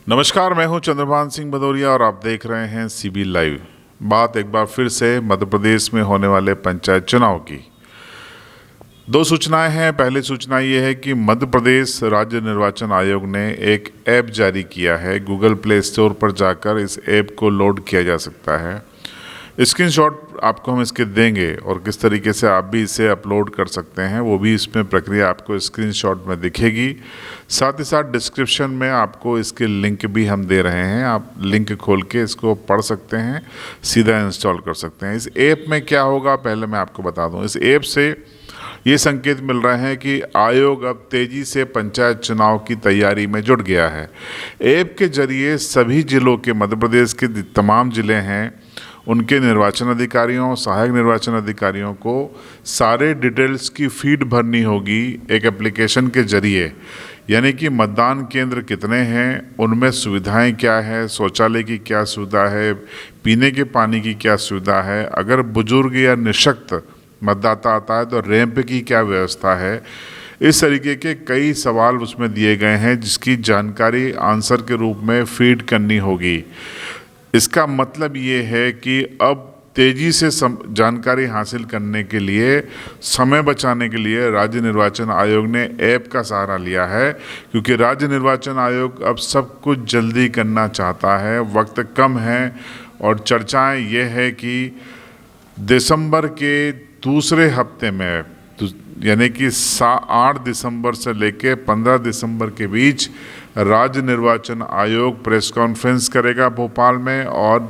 नमस्कार, मैं हूं चंद्रभान सिंह भदौरिया और आप देख रहे हैं सीबी लाइव। बात एक बार फिर से मध्य प्रदेश में होने वाले पंचायत चुनाव की। दो सूचनाएं हैं। पहली सूचना ये है कि मध्य प्रदेश राज्य निर्वाचन आयोग ने एक ऐप जारी किया है। गूगल प्ले स्टोर पर जाकर इस ऐप को लोड किया जा सकता है। स्क्रीनशॉट आपको हम इसके देंगे और किस तरीके से आप भी इसे अपलोड कर सकते हैं वो भी इसमें प्रक्रिया आपको स्क्रीनशॉट में दिखेगी। साथ ही साथ डिस्क्रिप्शन में आपको इसके लिंक भी हम दे रहे हैं। आप लिंक खोल के इसको पढ़ सकते हैं, सीधा इंस्टॉल कर सकते हैं। इस ऐप में क्या होगा पहले मैं आपको बता दूं। इस ऐप से ये संकेत मिल रहे हैं कि आयोग अब तेजी से पंचायत चुनाव की तैयारी में जुट गया है। ऐप के जरिए सभी जिलों के, मध्य प्रदेश के तमाम जिले हैं, उनके निर्वाचन अधिकारियों, सहायक निर्वाचन अधिकारियों को सारे डिटेल्स की फीड भरनी होगी एक एप्लीकेशन के जरिए। यानी कि मतदान केंद्र कितने हैं, उनमें सुविधाएं क्या है, शौचालय की क्या सुविधा है, पीने के पानी की क्या सुविधा है, अगर बुजुर्ग या निःशक्त मतदाता आता है तो रैंप की क्या व्यवस्था है। इस तरीके के कई सवाल उसमें दिए गए हैं जिसकी जानकारी आंसर के रूप में फीड करनी होगी। इसका मतलब ये है कि अब तेजी से जानकारी हासिल करने के लिए, समय बचाने के लिए राज्य निर्वाचन आयोग ने ऐप का सहारा लिया है, क्योंकि राज्य निर्वाचन आयोग अब सब कुछ जल्दी करना चाहता है, वक्त कम है। और चर्चाएं ये है कि दिसंबर के दूसरे हफ्ते में, यानी कि 8 दिसंबर से लेकर 15 दिसंबर के बीच राज्य निर्वाचन आयोग प्रेस कॉन्फ्रेंस करेगा भोपाल में और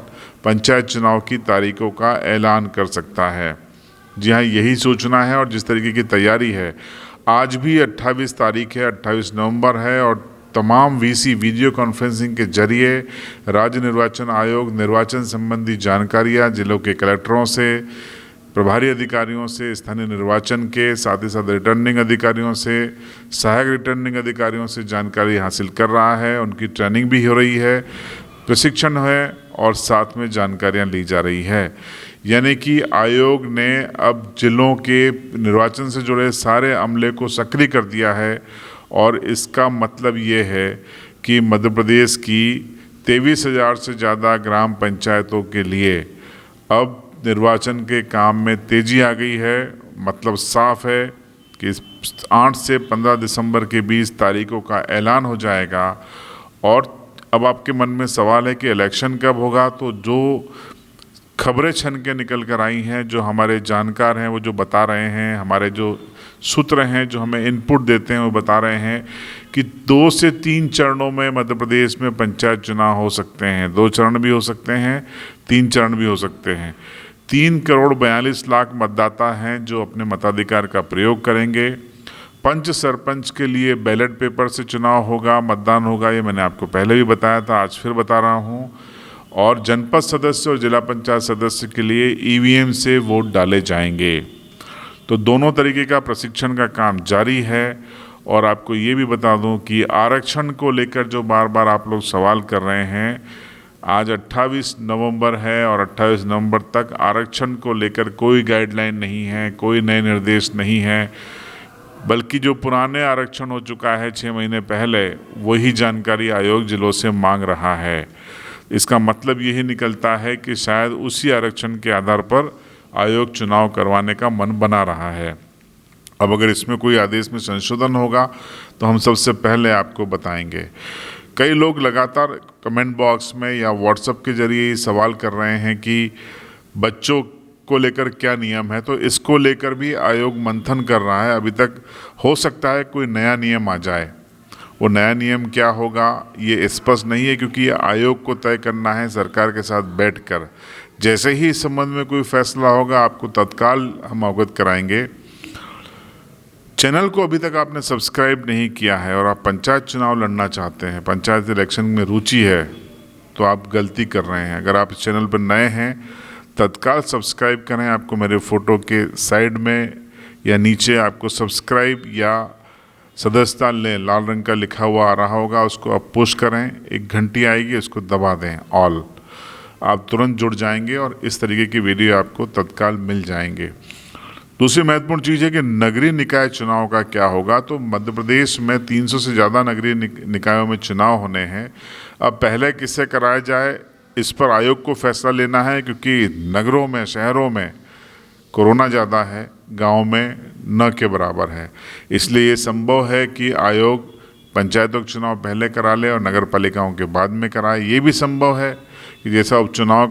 पंचायत चुनाव की तारीखों का ऐलान कर सकता है। जी हाँ, यही सूचना है और जिस तरीके की तैयारी है। आज भी 28 तारीख है, 28 नवंबर है और तमाम वीसी वीडियो कॉन्फ्रेंसिंग के जरिए राज्य निर्वाचन आयोग निर्वाचन संबंधी जानकारियाँ जिलों के कलेक्टरों से, प्रभारी अधिकारियों से, स्थानीय निर्वाचन के, साथ ही साथ रिटर्निंग अधिकारियों से, सहायक रिटर्निंग अधिकारियों से जानकारी हासिल कर रहा है। उनकी ट्रेनिंग भी हो रही है, प्रशिक्षण है और साथ में जानकारियां ली जा रही है। यानी कि आयोग ने अब जिलों के निर्वाचन से जुड़े सारे अमले को सक्रिय कर दिया है और इसका मतलब ये है कि मध्य प्रदेश की 23,000 से ज़्यादा ग्राम पंचायतों के लिए अब निर्वाचन के काम में तेजी आ गई है। मतलब साफ है कि 8 से 15 दिसंबर के 20 तारीखों का ऐलान हो जाएगा। और अब आपके मन में सवाल है कि इलेक्शन कब होगा, तो जो खबरें छन के निकल कर आई हैं, जो हमारे जानकार हैं वो जो बता रहे हैं, हमारे जो सूत्र हैं जो हमें इनपुट देते हैं वो बता रहे हैं कि 2 से 3 चरणों में मध्य प्रदेश में पंचायत चुनाव हो सकते हैं। 2 चरण भी हो सकते हैं, 3 चरण भी हो सकते हैं। 3 करोड़ 42 लाख मतदाता हैं जो अपने मताधिकार का प्रयोग करेंगे। पंच सरपंच के लिए बैलेट पेपर से चुनाव होगा, मतदान होगा, ये मैंने आपको पहले भी बताया था, आज फिर बता रहा हूँ। और जनपद सदस्य और जिला पंचायत सदस्य के लिए ईवीएम से वोट डाले जाएंगे। तो दोनों तरीके का प्रशिक्षण का काम जारी है। और आपको ये भी बता दूं कि आरक्षण को लेकर जो बार बार आप लोग सवाल कर रहे हैं, आज 28 नवंबर है और 28 नवंबर तक आरक्षण को लेकर कोई गाइडलाइन नहीं है, कोई नए निर्देश नहीं है, बल्कि जो पुराने आरक्षण हो चुका है 6 महीने पहले, वही जानकारी आयोग जिलों से मांग रहा है। इसका मतलब यही निकलता है कि शायद उसी आरक्षण के आधार पर आयोग चुनाव करवाने का मन बना रहा है। अब अगर इसमें कोई आदेश में संशोधन होगा तो हम सबसे पहले आपको बताएंगे। कई लोग लगातार कमेंट बॉक्स में या व्हाट्सएप के जरिए सवाल कर रहे हैं कि बच्चों को लेकर क्या नियम है, तो इसको लेकर भी आयोग मंथन कर रहा है। अभी तक हो सकता है कोई नया नियम आ जाए। वो नया नियम क्या होगा ये स्पष्ट नहीं है, क्योंकि ये आयोग को तय करना है सरकार के साथ बैठकर। जैसे ही इस संबंध में कोई फैसला होगा आपको तत्काल हम अवगत कराएंगे। चैनल को अभी तक आपने सब्सक्राइब नहीं किया है और आप पंचायत चुनाव लड़ना चाहते हैं, पंचायत इलेक्शन में रुचि है, तो आप गलती कर रहे हैं। अगर आप इस चैनल पर नए हैं तत्काल सब्सक्राइब करें। आपको मेरे फ़ोटो के साइड में या नीचे आपको सब्सक्राइब या सदस्यता लें लाल रंग का लिखा हुआ आ रहा होगा, उसको आप पुश करें। एक घंटी आएगी, उसको दबा दें ऑल, आप तुरंत जुड़ जाएंगे और इस तरीके की वीडियो आपको तत्काल मिल जाएंगे। दूसरी महत्वपूर्ण चीज़ है कि नगरीय निकाय चुनाव का क्या होगा। तो मध्य प्रदेश में 300 से ज़्यादा नगरीय निकायों में चुनाव होने हैं। अब पहले किससे कराया जाए, इस पर आयोग को फैसला लेना है, क्योंकि नगरों में, शहरों में कोरोना ज़्यादा है, गांव में न के बराबर है। इसलिए ये संभव है कि आयोग पंचायतों के चुनाव पहले करा ले और नगर पालिकाओं के बाद में कराए। ये भी संभव है कि जैसा उपचुनाव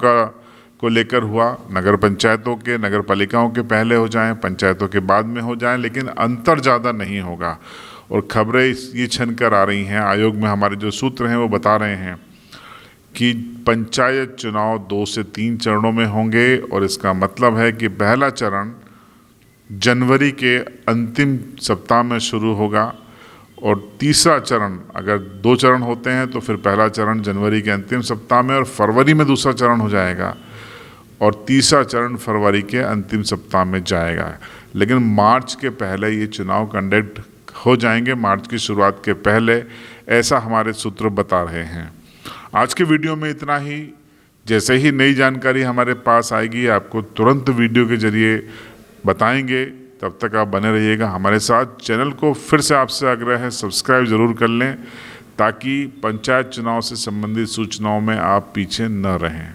को लेकर हुआ, नगर पंचायतों के, नगर पालिकाओं के पहले हो जाएं, पंचायतों के बाद में हो जाएं, लेकिन अंतर ज़्यादा नहीं होगा। और खबरें ये छन कर आ रही हैं, आयोग में हमारे जो सूत्र हैं वो बता रहे हैं कि पंचायत चुनाव 2 से 3 चरणों में होंगे। और इसका मतलब है कि पहला चरण जनवरी के अंतिम सप्ताह में शुरू होगा और तीसरा चरण, अगर 2 चरण होते हैं तो फिर पहला चरण जनवरी के अंतिम सप्ताह में और फरवरी में दूसरा चरण हो जाएगा और तीसरा चरण फरवरी के अंतिम सप्ताह में जाएगा। लेकिन मार्च के पहले ये चुनाव कंडक्ट हो जाएंगे, मार्च की शुरुआत के पहले, ऐसा हमारे सूत्र बता रहे हैं। आज के वीडियो में इतना ही। जैसे ही नई जानकारी हमारे पास आएगी आपको तुरंत वीडियो के जरिए बताएंगे। तब तक आप बने रहिएगा हमारे साथ। चैनल को फिर से आपसे आग्रह है, सब्सक्राइब ज़रूर कर लें ताकि पंचायत चुनाव से संबंधित सूचनाओं में आप पीछे न रहें।